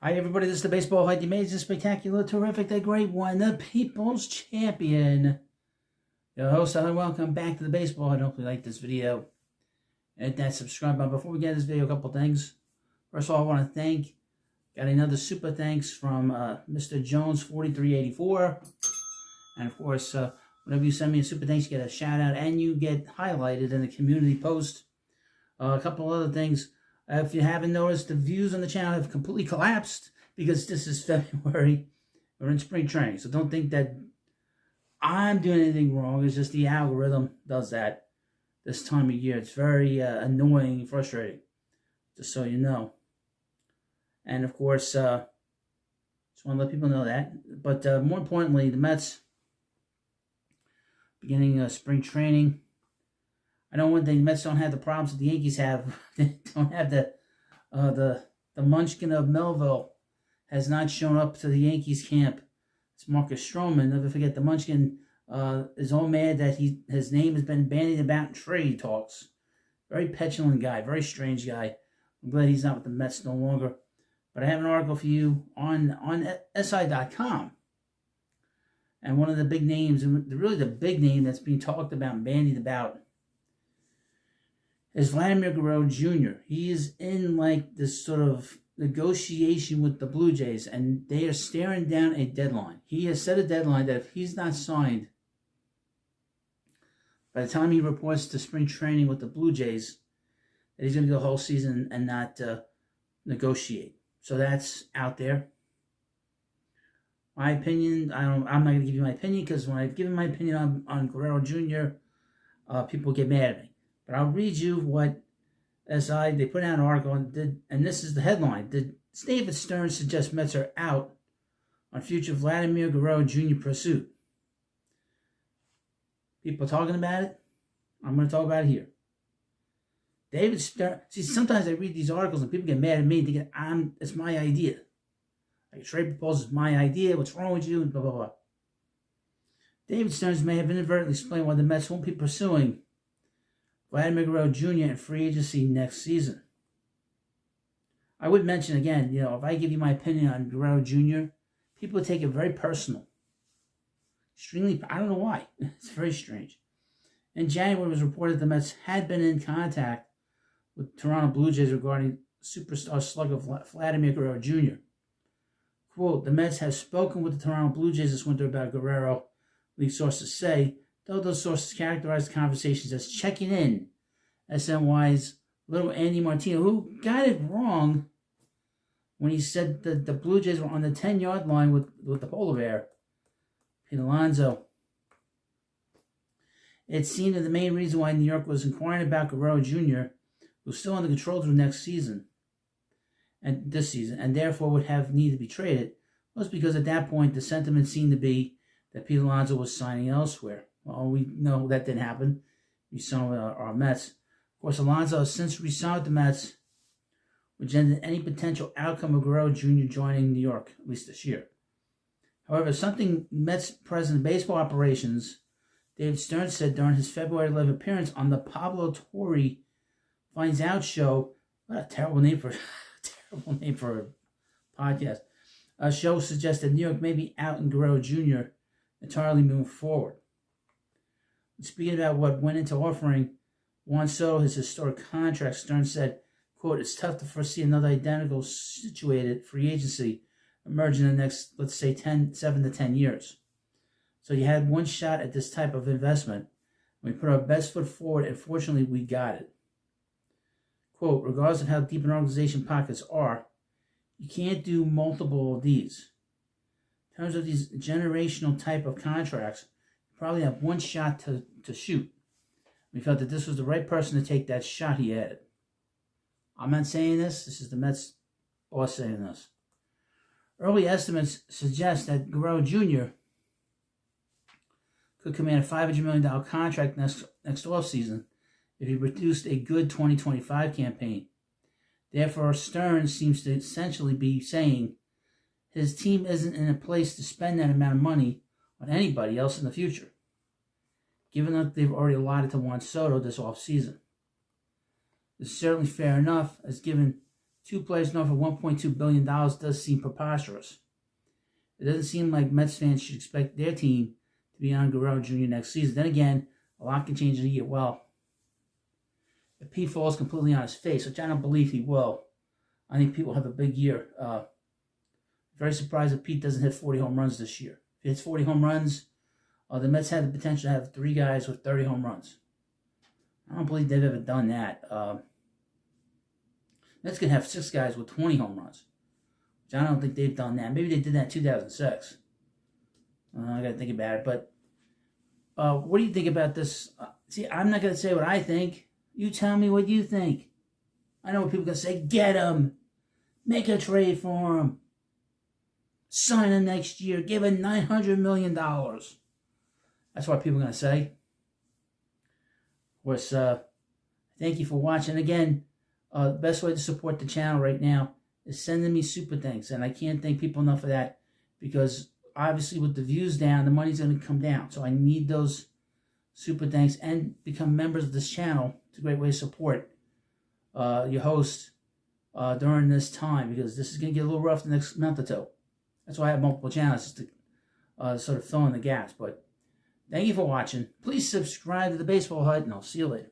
Hi everybody, this is the Baseball Fight, the amazing, spectacular, terrific, the great one, the People's Champion. Your host, and welcome back to the Baseball. I hope you like this video. Hit that subscribe button. Before we get this video, a couple things. First of all, I want to got another super thanks from Mr. Jones 4384. And of course, whenever you send me a super thanks, you get a shout out and you get highlighted in the community post. A couple other things. If you haven't noticed, the views on the channel have completely collapsed because this is February. We're in spring training. So don't think that I'm doing anything wrong. It's just the algorithm does that this time of year. It's very annoying and frustrating, just so you know. And of course, just want to let people know that. But more importantly, the Mets beginning spring training. I know one thing, the Mets don't have the problems that the Yankees have. They don't have the munchkin of Melville has not shown up to the Yankees camp. It's Marcus Stroman. Never forget, the munchkin is all mad that his name has been bandied about in trade talks. Very petulant guy, very strange guy. I'm glad he's not with the Mets no longer. But I have an article for you on SI.com. And one of the big names, and really the big name that's being talked about and bandied about, is Vladimir Guerrero Jr. He is in like this sort of negotiation with the Blue Jays, and they are staring down a deadline. He has set a deadline that if he's not signed by the time he reports to spring training with the Blue Jays, that he's going to go the whole season and not negotiate. So that's out there. My opinion, I'm not going to give you my opinion, because when I've given my opinion on Guerrero Jr., people get mad at me. But I'll read you what they put out an article, and this is the headline. Did David Stearns suggest Mets are out on future Vladimir Guerrero Jr. pursuit? People talking about it? I'm going to talk about it here. David Stearns. See, sometimes I read these articles and people get mad at me thinking it's my idea. Like, a trade proposal is my idea. What's wrong with you? Blah, blah, blah. David Stearns may have inadvertently explained why the Mets won't be pursuing Vladimir Guerrero Jr. in free agency next season. I would mention again, if I give you my opinion on Guerrero Jr., people take it very personal. Extremely, I don't know why. It's very strange. In January, it was reported the Mets had been in contact with Toronto Blue Jays regarding superstar slugger Vladimir Guerrero Jr. Quote, the Mets have spoken with the Toronto Blue Jays this winter about Guerrero, league sources say, though those sources characterized the conversations as checking in. SNY's little Andy Martino, who got it wrong when he said that the Blue Jays were on the 10-yard line with the polar bear, Pete Alonso. It seemed that the main reason why New York was inquiring about Guerrero Jr., who was still under control through next season, and this season, and therefore would have needed to be traded, was because at that point the sentiment seemed to be that Pete Alonso was signing elsewhere. Well, we know that didn't happen. We saw our Mets. Of course, Alonso has since re-signed with the Mets, which ended any potential outcome of Guerrero Jr. joining New York, at least this year. However, something Mets president of baseball operations, David Stearns, said during his February 11 appearance on the Pablo Torre Finds Out show. What a terrible name for a podcast. A show suggested New York may be out in Guerrero Jr. entirely moving forward. Speaking about what went into offering Juan Soto his historic contract, Stearns said, quote, it's tough to foresee another identical situated free agency emerge in the next, let's say, 7 to 10 years. So you had one shot at this type of investment. We put our best foot forward, and fortunately, we got it. Quote, regardless of how deep an organization pockets are, you can't do multiple of these. In terms of these generational type of contracts, probably have one shot to shoot. We felt that this was the right person to take that shot, he added. I'm not saying this. This is the Mets boss saying this. Early estimates suggest that Guerrero Jr. could command a $500 million contract next offseason if he produced a good 2025 campaign. Therefore, Stearns seems to essentially be saying his team isn't in a place to spend that amount of money on anybody else in the future, given that they've already allotted to Juan Soto this offseason. This is certainly fair enough, as given two players north of $1.2 billion does seem preposterous. It doesn't seem like Mets fans should expect their team to be on Guerrero Jr. next season. Then again, a lot can change in a year. Well, if Pete falls completely on his face, which I don't believe he will, I think Pete will have a big year. Very surprised if Pete doesn't hit 40 home runs this year. If he hits 40 home runs, the Mets have the potential to have 3 guys with 30 home runs. I don't believe they've ever done that. Mets can have 6 guys with 20 home runs, which I don't think they've done that. Maybe they did that in 2006. I got to think about it. But what do you think about this? See, I'm not going to say what I think. You tell me what you think. I know what people are going to say. Get him. Make a trade for him. Sign him next year. Give him $900 million. That's what people are going to say. Of course, thank you for watching. Again, the best way to support the channel right now is sending me super thanks. And I can't thank people enough for that, because obviously with the views down, the money's going to come down. So I need those super thanks, and become members of this channel. It's a great way to support your host during this time, because this is going to get a little rough the next month or two. That's why I have multiple channels, just to sort of fill in the gaps. But thank you for watching. Please subscribe to the Baseball Hut, and I'll see you later.